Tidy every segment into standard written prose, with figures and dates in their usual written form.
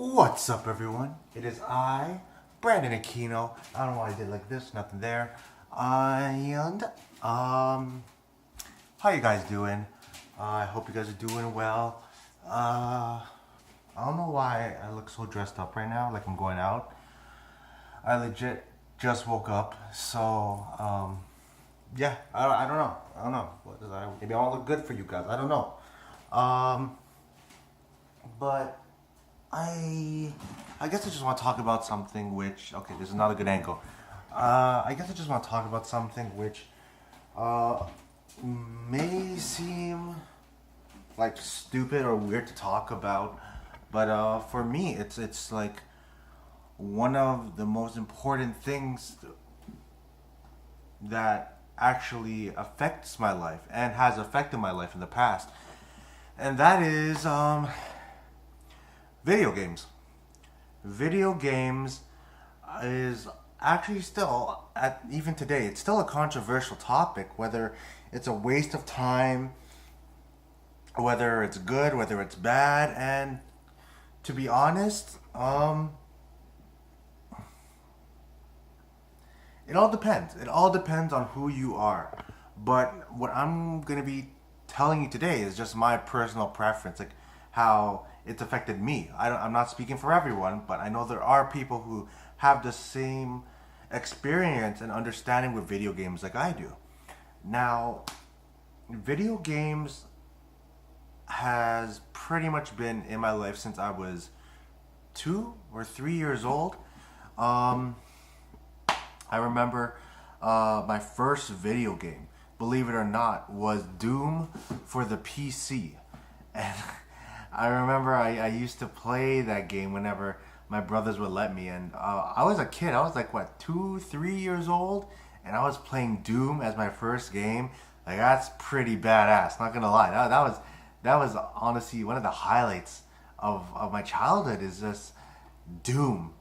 What's up, everyone? It is I, Brandon Aquino. I don't know why I did like this, nothing there. And, how you guys doing? I hope you guys are doing well. I don't know why I look so dressed up right now, like I'm going out. I legit just woke up, so, yeah, I don't know. I don't know. Maybe I won't look good for you guys. I don't know. But I guess I just want to talk about something which, okay, this is not a good angle. I guess I just want to talk about something which uh, may seem like stupid or weird to talk about, but for me, it's like one of the most important things that actually affects my life and has affected my life in the past, and that is video games. Video games is actually still, at even today, it's still a controversial topic, whether it's a waste of time, whether it's good, whether it's bad. And to be honest, it all depends. It all depends on who you are. But what I'm going to be telling you today is just my personal preference, like how it's affected me. I'm not speaking for everyone, but I know there are people who have the same experience and understanding with video games like I do. Now, video games has pretty much been in my life since I was 2 or 3 years old. Um, I remember my first video game, believe it or not, was Doom for the PC. And I remember I used to play that game whenever my brothers would let me. And I was a kid. I was like, what, 2, 3 years old? And I was playing Doom as my first game. Like, that's pretty badass, not gonna lie. That was honestly one of the highlights of my childhood, is just Doom.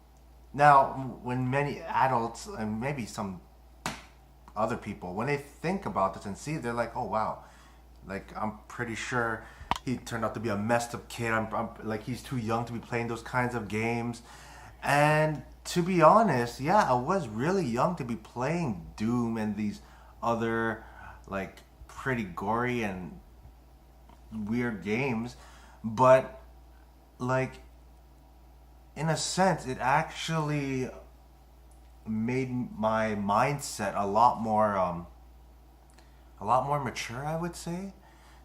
Now, when many adults and maybe some other people, when they think about this and see it, they're like, oh wow, like I'm pretty sure he turned out to be a messed up kid. I'm like, he's too young to be playing those kinds of games. And to be honest, yeah, I was really young to be playing Doom and these other like pretty gory and weird games. But like, in a sense, it actually made my mindset a lot more mature, I would say.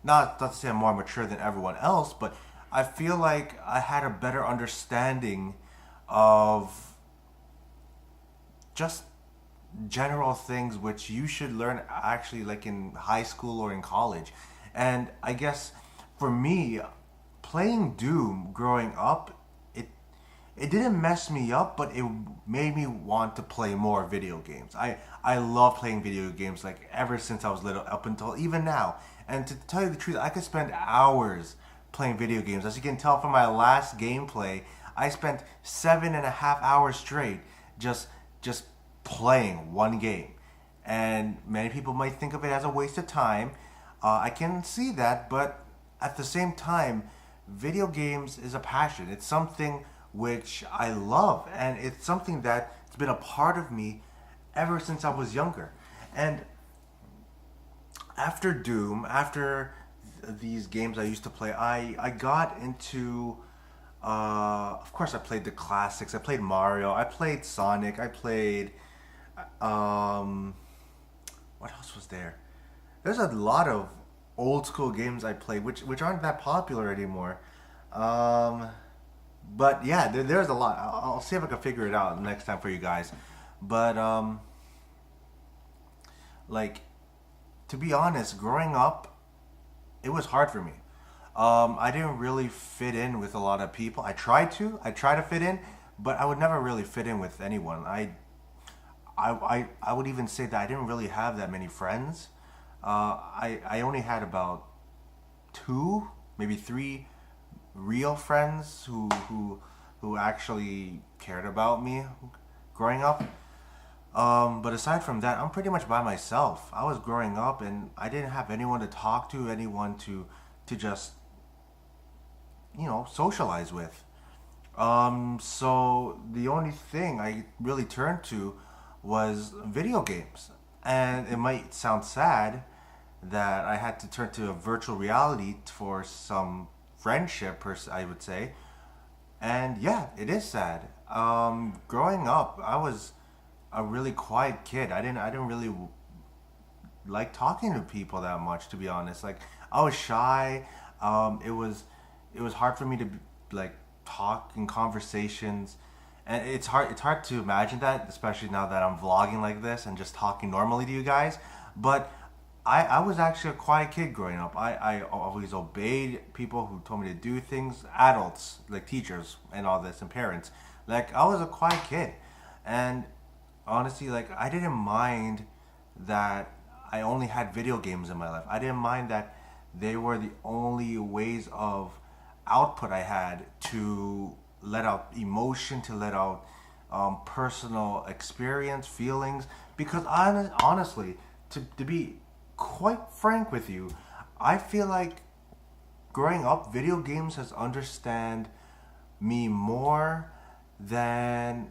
Not to say I'm more mature than everyone else, but I feel like I had a better understanding of just general things which you should learn actually like in high school or in college. And I guess for me, playing Doom growing up, it didn't mess me up, but it made me want to play more video games. I love playing video games, like ever since I was little up until even now. And to tell you the truth, I could spend hours playing video games. As you can tell from my last gameplay, I spent 7.5 hours straight just playing one game. And many people might think of it as a waste of time. I can see that, but at the same time, video games is a passion. It's something which I love, and it's something that's been a part of me ever since I was younger. And after Doom, after these games I used to play, I got into, of course, I played the classics. I played Mario, I played Sonic, I played, um, what else was there? There's a lot of old school games I played, which aren't that popular anymore. Um, but yeah, there's a lot. I'll see if I can figure it out next time for you guys. But like, to be honest, growing up, it was hard for me. I didn't really fit in with a lot of people. I try to fit in, but I would never really fit in with anyone. I would even say that I didn't really have that many friends. I only had about two, maybe three real friends who actually cared about me growing up. But aside from that, I'm pretty much by myself. I was growing up and I didn't have anyone to talk to, anyone to just socialize with. So the only thing I really turned to was video games. And it might sound sad that I had to turn to a virtual reality for some friendship, I would say. And yeah, it is sad. Growing up, I was a really quiet kid. I didn't really like talking to people that much, to be honest. Like I was shy. It was hard for me to like talk in conversations, and it's hard to imagine that, especially now that I'm vlogging like this and just talking normally to you guys. But I was actually a quiet kid growing up. I always obeyed people who told me to do things, adults like teachers and all this, and parents. Like I was a quiet kid, and honestly, like I didn't mind that I only had video games in my life. I didn't mind that they were the only ways of output I had to let out emotion, to let out personal experience, feelings. Because honestly, to be quite frank with you, I feel like growing up, video games has understand me more than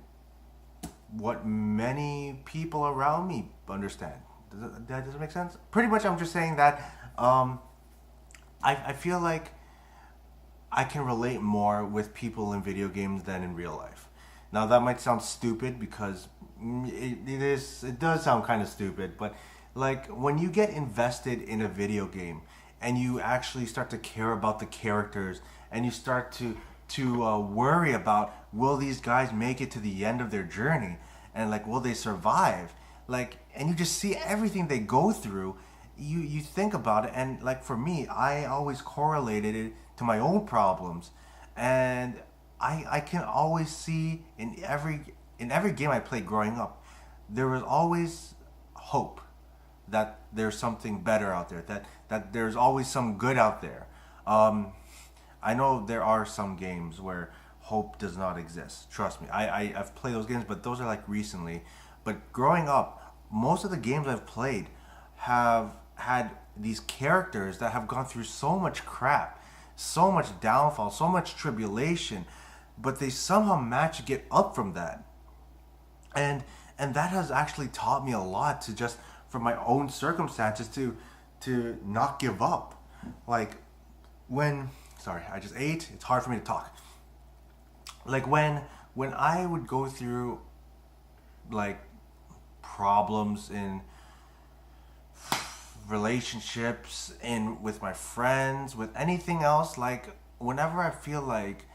what many people around me understand. Does that make sense? Pretty much, I'm just saying that um, I feel like I can relate more with people in video games than in real life. Now that might sound stupid because it does sound kind of stupid, but like when you get invested in a video game and you actually start to care about the characters and you start to worry about, will these guys make it to the end of their journey, and like will they survive, like, and you just see everything they go through, you think about it. And like for me, I always correlated it to my own problems, and I can always see in every game I played growing up, there was always hope that there's something better out there, that there's always some good out there. I know there are some games where hope does not exist. Trust me, I've played those games, but those are like recently. But growing up, most of the games I've played have had these characters that have gone through so much crap, so much downfall, so much tribulation, but they somehow manage to get up from that. And that has actually taught me a lot, to just from my own circumstances, to not give up. Like when, sorry, I just ate, it's hard for me to talk. Like when I would go through like problems in relationships, in with my friends, with anything else, like whenever I feel like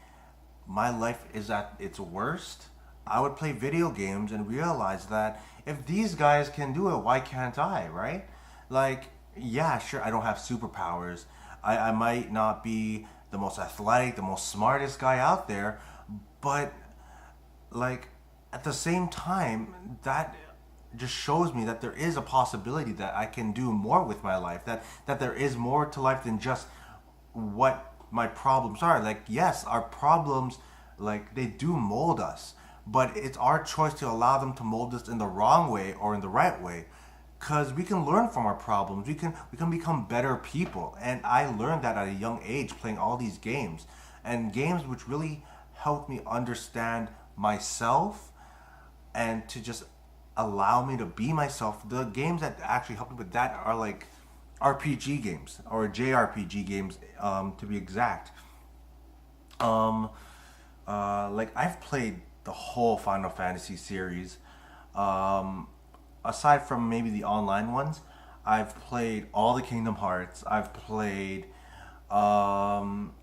my life is at its worst, I would play video games and realize that if these guys can do it, why can't I, right? Like, yeah, sure, I don't have superpowers. I might not be the most athletic, the most smartest guy out there, but like at the same time, that just shows me that there is a possibility that I can do more with my life, that there is more to life than just what my problems are. Like yes, our problems, like they do mold us, but it's our choice to allow them to mold us in the wrong way or in the right way, because we can learn from our problems, we can become better people. And I learned that at a young age playing all these games, and games which really helped me understand myself and to just allow me to be myself. The games that actually helped me with that are like RPG games, or JRPG games, to be exact. Um, like I've played the whole Final Fantasy series. Um, Aside from maybe the online ones, I've played all the Kingdom Hearts. I've played um,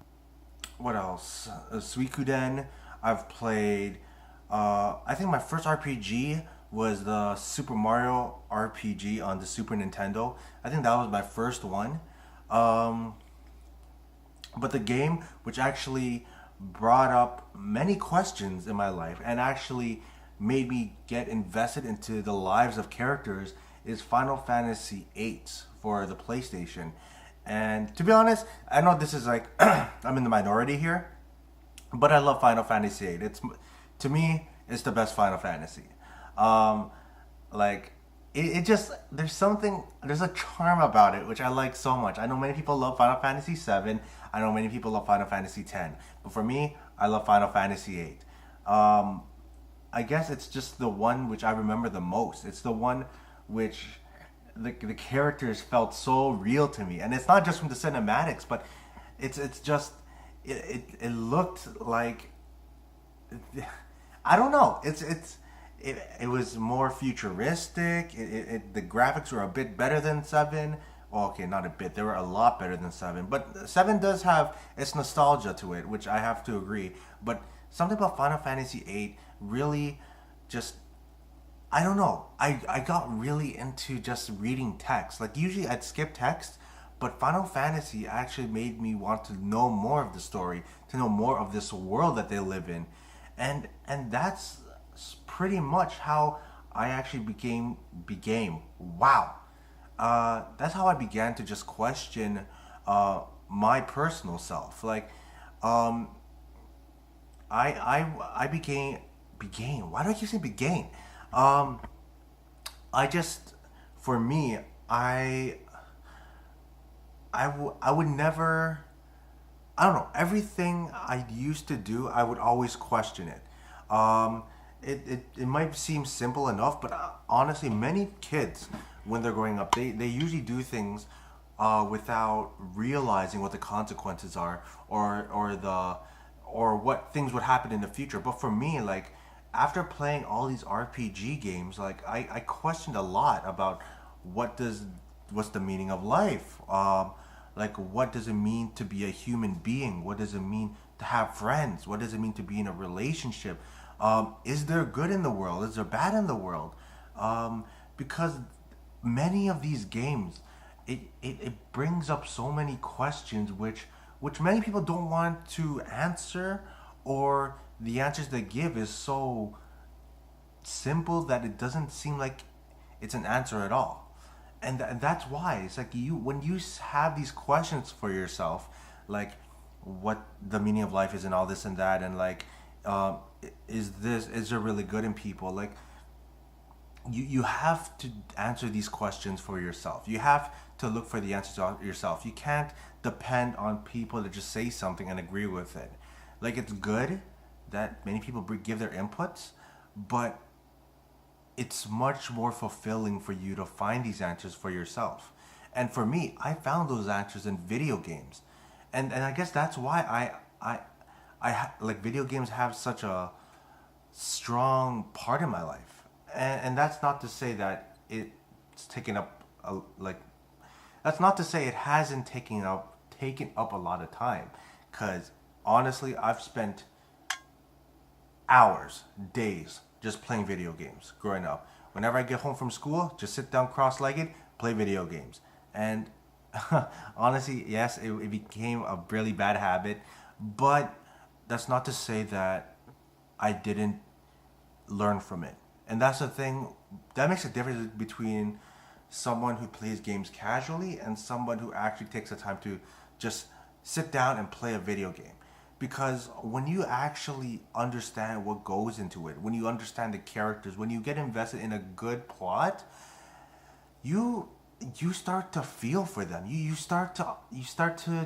what else? Suikoden. I've played. I think my first RPG was the Super Mario RPG on the Super Nintendo. I think that was my first one. Um, but the game which actually brought up many questions in my life and actually made me get invested into the lives of characters is Final Fantasy VIII for the PlayStation. And to be honest, I know this is like I'm in the minority here, but I love Final Fantasy VIII. It's, to me, it's the best Final Fantasy. Um, like it just, there's a charm about it which I like so much. I know many people love Final Fantasy VII. I know many people love Final Fantasy X, but for me, I love Final Fantasy VIII. Um, I guess it's just the one which I remember the most. It's the one which the characters felt so real to me, and it's not just from the cinematics, but it's just it looked like I don't know. It was more futuristic. The graphics were a bit better than seven. Well, okay, not a bit. They were a lot better than seven. But seven does have its nostalgia to it, which I have to agree. But something about Final Fantasy VIII really just I don't know. I got really into just reading text. Like usually I'd skip text, but Final Fantasy actually made me want to know more of the story, to know more of this world that they live in. And that's pretty much how I actually became wow. That's how I began to just question my personal self. Like um I became why do I keep saying began? Um, I just, for me, I would never, I don't know, everything I used to do, I would always question it. It might seem simple enough, but honestly, many kids, when they're growing up, they usually do things without realizing what the consequences are or what things would happen in the future. But for me, like after playing all these RPG games, like I questioned a lot about what does what's the meaning of life. Like what does it mean to be a human being? What does it mean to have friends? What does it mean to be in a relationship? Is there good in the world? Is there bad in the world? Because many of these games, it brings up so many questions which many people don't want to answer, or the answers they give is so simple that it doesn't seem like it's an answer at all. And that's why it's like you when you have these questions for yourself, like what the meaning of life is and all this and that, and like uh, is there really good in people, like you have to answer these questions for yourself. You have to look for the answers yourself. You can't depend on people to just say something and agree with it. Like it's good that many people give their inputs, but it's much more fulfilling for you to find these answers for yourself. And for me, I found those answers in video games, and I guess that's why like video games have such a strong part in my life. And that's not to say that it's taken up like that's not to say it hasn't taken up a lot of time, because honestly, I've spent hours, days just playing video games growing up. Whenever I get home from school, just sit down cross-legged, play video games. And honestly, yes, it became a really bad habit, but that's not to say that I didn't learn from it. And that's the thing that makes a difference between someone who plays games casually and someone who actually takes the time to just sit down and play a video game. Because when you actually understand what goes into it, when you understand the characters, when you get invested in a good plot, you you start to feel for them. You start to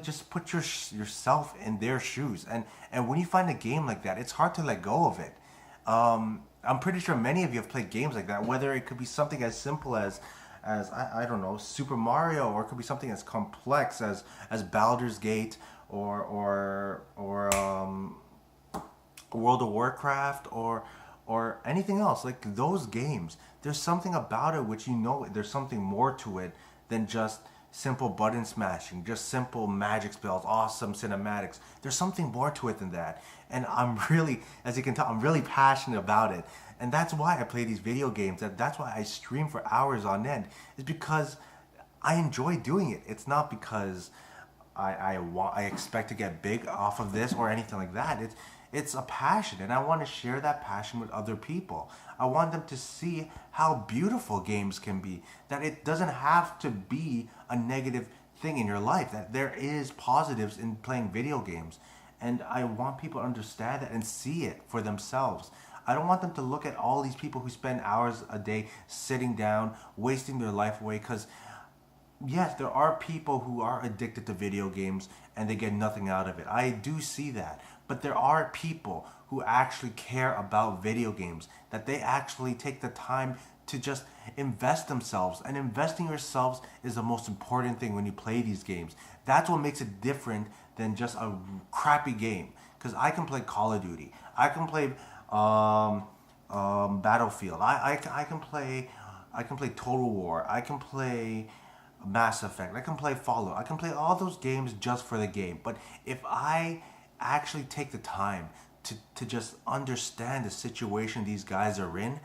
just put yourself in their shoes. And when you find a game like that, it's hard to let go of it. I'm pretty sure many of you have played games like that, whether it could be something as simple as I don't know, Super Mario, or it could be something as complex as Baldur's Gate, or World of Warcraft, or anything else. Like those games, there's something about it which there's something more to it than just simple button smashing, just simple magic spells, awesome cinematics. There's something more to it than that. And I'm really, as you can tell, I'm really passionate about it. And that's why I play these video games. That's why I stream for hours on end. It's because I enjoy doing it. It's not because I expect to get big off of this or anything like that. It's a passion, and I want to share that passion with other people. I want them to see how beautiful games can be. That it doesn't have to be a negative thing in your life. That there is positives in playing video games, and I want people to understand that and see it for themselves. I don't want them to look at all these people who spend hours a day sitting down, wasting their life away, because yes, there are people who are addicted to video games and they get nothing out of it. I do see that. But there are people who actually care about video games, that they actually take the time to just invest themselves. And investing yourselves is the most important thing when you play these games. That's what makes it different than just a crappy game. Because I can play Call of Duty, I can play Battlefield, I can play Total War, I can play Mass Effect, I can play Fallout, I can play all those games just for the game. But if I actually take the time to just understand the situation these guys are in,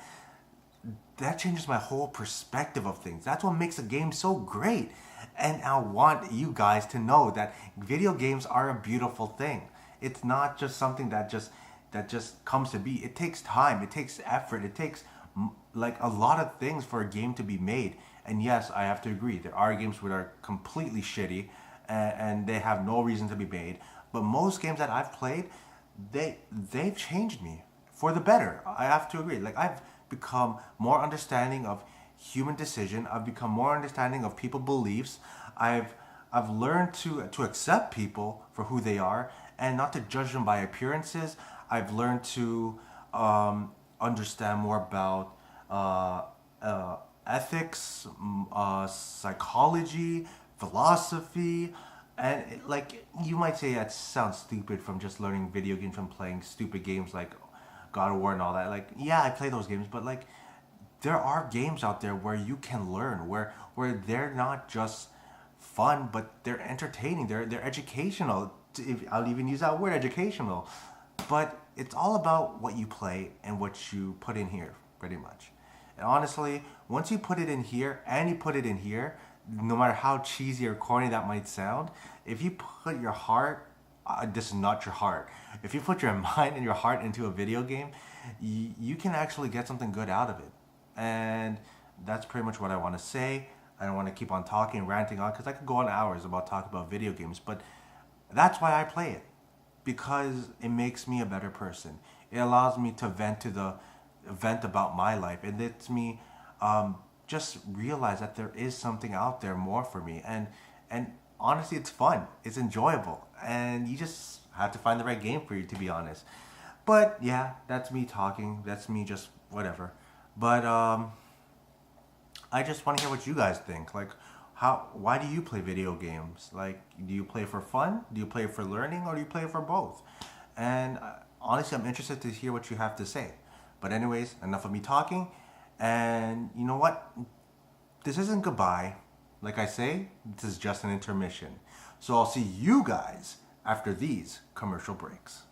that changes my whole perspective of things. That's what makes a game so great. And I want you guys to know that video games are a beautiful thing. It's not just something that just comes to be. It takes time, it takes effort, it takes like a lot of things for a game to be made. And yes, I have to agree, there are games that are completely shitty and they have no reason to be made. But most games that I've played, they've changed me for the better. I have to agree. Like, I've become more understanding of human decision. I've become more understanding of people's beliefs. I've learned to accept people for who they are and not to judge them by appearances. I've learned to understand more about ethics, psychology, philosophy. And like, you might say that sounds stupid from just learning video games from playing stupid games like God of War and all that. Like, yeah, I play those games, but like, there are games out there where you can learn, where they're not just fun, but they're entertaining. They're educational. If I'll even use that word, educational. But it's all about what you play and what you put in here, pretty much. And honestly, once you put it in here and you put it in here, no matter how cheesy or corny that might sound, if you put your heart, this is not your heart. If you put your mind and your heart into a video game, you can actually get something good out of it. And that's pretty much what I want to say. I don't want to keep on talking and ranting on, because I could go on hours about talking about video games, but that's why I play it, because it makes me a better person. It allows me to vent about my life. It lets me just realize that there is something out there more for me, and honestly, it's fun, it's enjoyable, and you just have to find the right game for you, to be honest. But yeah, that's me talking, that's me just whatever. But I just want to hear what you guys think. Like, why do you play video games? Like, do you play for fun, do you play for learning, or do you play for both? And honestly, I'm interested to hear what you have to say. But anyways, enough of me talking. And you know what? This isn't goodbye. Like I say, this is just an intermission. So I'll see you guys after these commercial breaks.